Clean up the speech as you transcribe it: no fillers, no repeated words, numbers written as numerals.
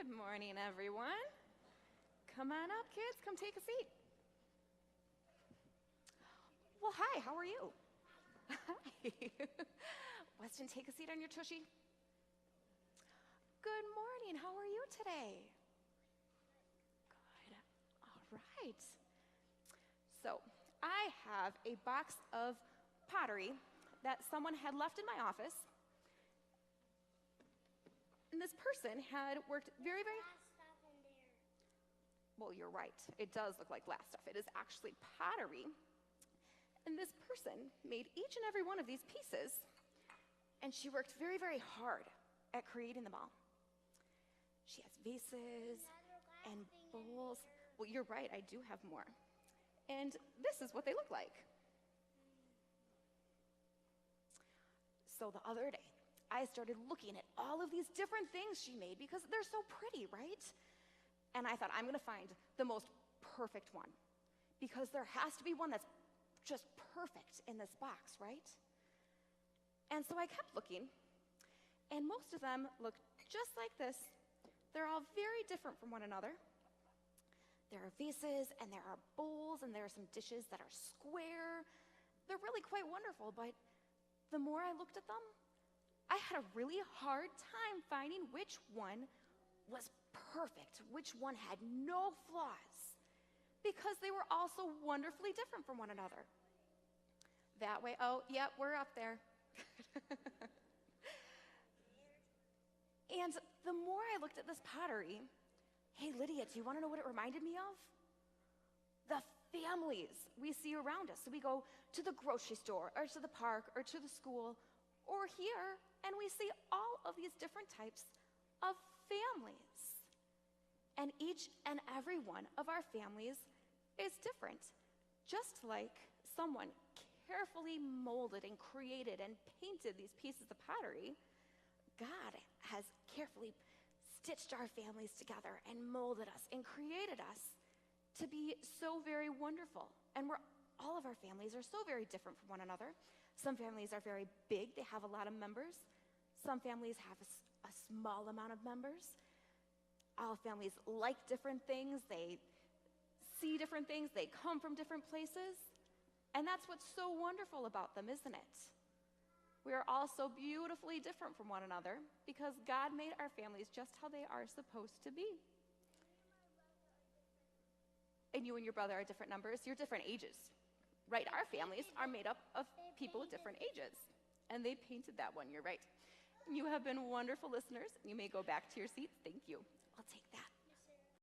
Good morning, everyone. Come on up, kids. Come take a seat. Well, hi, how are you? Hi. Weston, take a seat on your tushy. Good morning. How are you today? Good. All right. So, I have a box of pottery that someone had left in my office. And this person had worked very well, you're right. It does look like glass stuff. It is actually pottery. And this person made each and every one of these pieces, and she worked very, very hard at creating them all. She has vases and bowls. Well, you're right, I do have more. And this is what they look like. So the other day, I started looking at all of these different things she made because they're so pretty, right? And I thought, I'm gonna find the most perfect one because there has to be one that's just perfect in this box, right? And so I kept looking, and most of them look just like this. They're all very different from one another. There are vases, and there are bowls, and there are some dishes that are square. They're really quite wonderful, but the more I looked at them, I had a really hard time finding which one was perfect, which one had no flaws, because they were all so wonderfully different from one another. That way, oh, yep, we're up there. And the more I looked at this pottery, hey, Lydia, do you want to know what it reminded me of? The families we see around us. So we go to the grocery store, or to the park, or to the school, or here, and we see all of these different types of families. And each and every one of our families is different. Just like someone carefully molded and created and painted these pieces of pottery, God has carefully stitched our families together and molded us and created us to be so very wonderful. And all of our families are so very different from one another. Some families are very big, they have a lot of members. Some families have a small amount of members. All families like different things, they see different things, they come from different places. And that's what's so wonderful about them, isn't it? We are all so beautifully different from one another because God made our families just how they are supposed to be. And you and your brother are different numbers, you're different ages, right? Our families are made up of people with different ages. And they painted that one, you're right. You have been wonderful listeners. You may go back to your seats. Thank you.